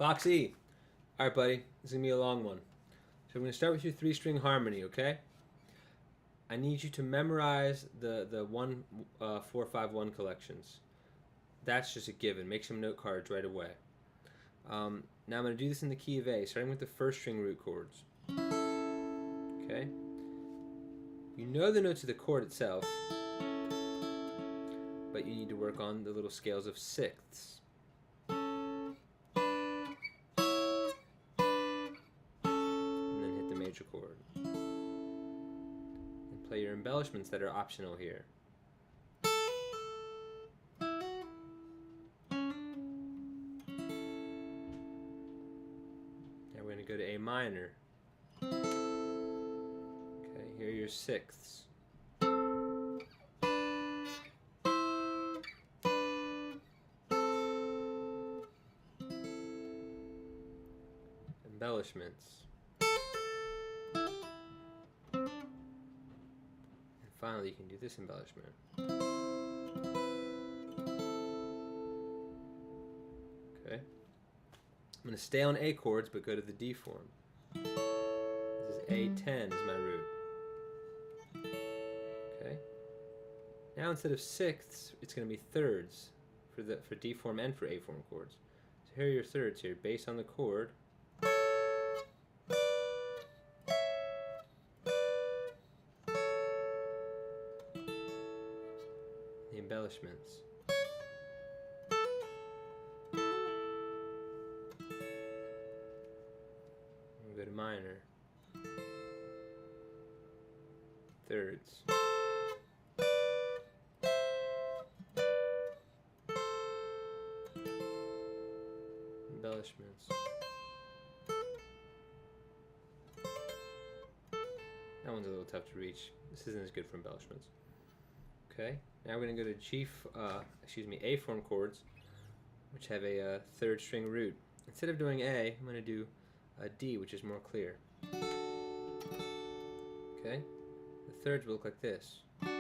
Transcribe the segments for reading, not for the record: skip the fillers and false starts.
Foxy! Alright, buddy. This is going to be a long one. So I'm going to start with your 3-string harmony, okay? I need you to memorize the 4-5-1 collections. That's just a given. Make some note cards right away. Now I'm going to do this in the key of A, starting with the 1st string root chords. Okay? You know the notes of the chord itself, but you need to work on the little scales of sixths. And then hit the major chord. And play your embellishments that are optional here. Now we're going to go to A minor. Okay, here are your sixths. Embellishments. And finally, you can do this embellishment. Okay. I'm going to stay on A chords, but go to the D form. This is A10 is my root. Okay. Now instead of sixths, it's going to be thirds for D form and for A form chords. So here are your thirds here, based on the chord. The embellishments. We'll go to minor. Thirds. Embellishments. That one's a little tough to reach. This isn't as good for embellishments. Okay, now we're going to go to A form chords, which have a 3rd string root. Instead of doing A, I'm going to do a D, which is more clear. Okay, the thirds will look like this. And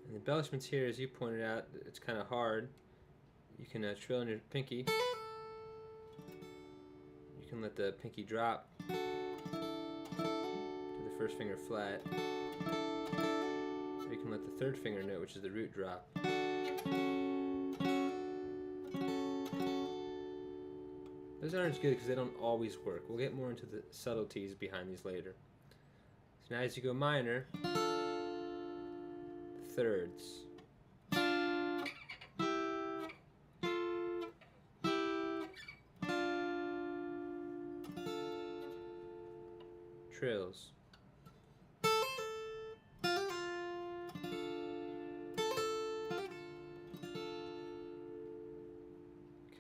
the embellishments here, as you pointed out, it's kind of hard. You can trill on your pinky. You can let the pinky drop to the 1st finger flat. Or you can let the 3rd finger note, which is the root, drop. Those aren't as good because they don't always work. We'll get more into the subtleties behind these later. So now as you go minor, thirds. Trills.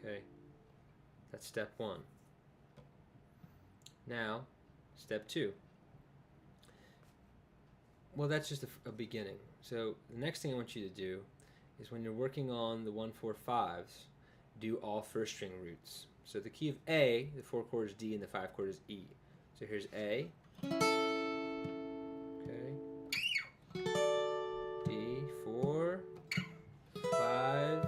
Okay, that's step 1. Now, step 2. Well, that's just a beginning. So the next thing I want you to do is when you're working on the 1-4-5s, do all 1st string roots. So the key of A, the 4 chord is D and the 5 chord is E. So here's A. Okay. D, 4, 5,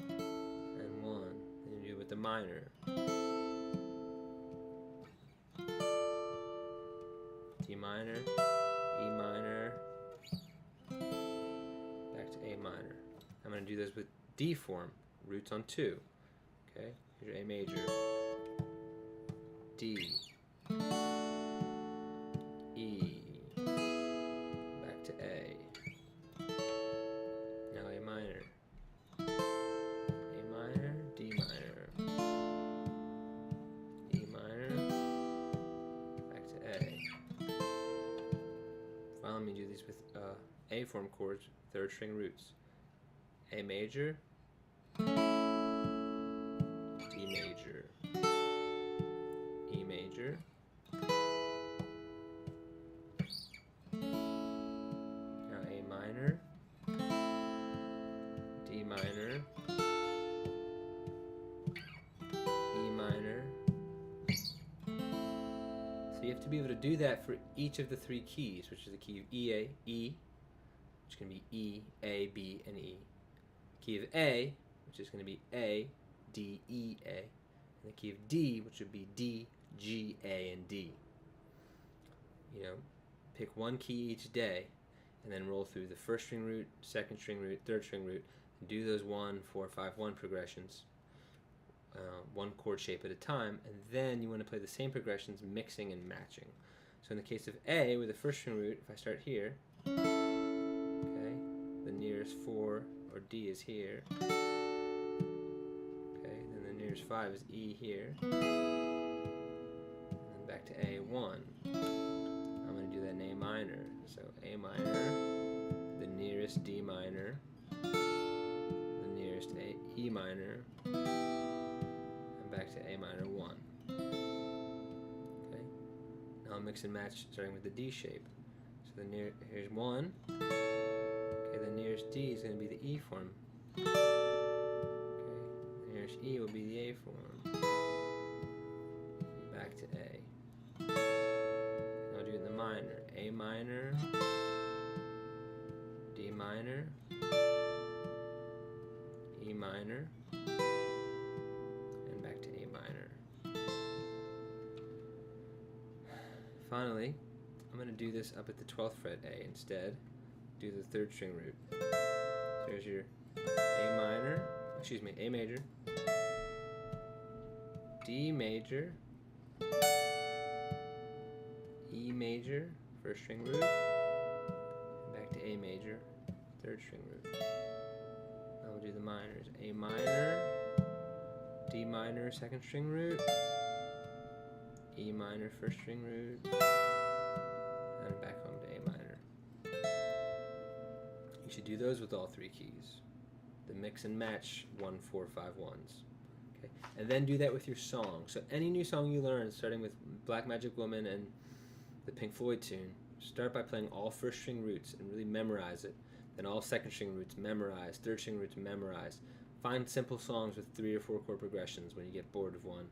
and 1. Then you do it with the minor. D minor, E minor, back to A minor. I'm going to do this with D form, roots on 2. Okay, here's your A major. D, E, back to A, now A minor, D minor, E minor, back to A. Finally, let me do these with A form chords, 3rd string roots. A major, D major, E major, now A minor, D minor, E minor. So you have to be able to do that for each of the three keys, which is the key of E, which can be E, A, B, and E. Key of A, which is going to be A, D, E, A. And the key of D, which would be D, G, A, and D. You know, pick one key each day, and then roll through the first string root, second string root, third string root, and do those 1, 4, 5, 1 progressions, one chord shape at a time, and then you want to play the same progressions, mixing and matching. So in the case of A, with the first string root, if I start here, okay, the nearest 4 or D is here, okay, then the nearest 5 is E here, and then back to A1. I'm going to do that in A minor. So A minor, the nearest D minor, the nearest E minor, and back to A minor 1. Okay. Now I'll mix and match starting with the D shape. So here's 1. Okay, the nearest D is going to be the E form. Okay, the nearest E will be the A form. Back to A. I'll do it in the minor. A minor, D minor, E minor, and back to A minor. Finally, I'm going to do this up at the 12th fret A instead. Do the third string root. So there's your A major, D major, E major, first string root, and back to A major, third string root. Now we'll do the minors. A minor, D minor, second string root, E minor, first string root, and back home to A minor. You should do those with all three keys. The mix and match 1, 4, 5, 1s. Okay? And then do that with your song. So any new song you learn, starting with Black Magic Woman and the Pink Floyd tune, start by playing all first string roots and really memorize it. Then all second string roots memorize, third string roots memorize. Find simple songs with 3 or 4 chord progressions when you get bored of one,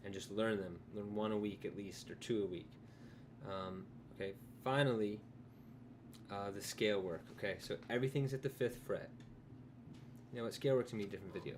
and just learn them. Learn 1 a week at least, or 2 a week. Okay. Finally, the scale work. Okay, so everything's at the 5th fret. You know what? Scale work's gonna be a different video.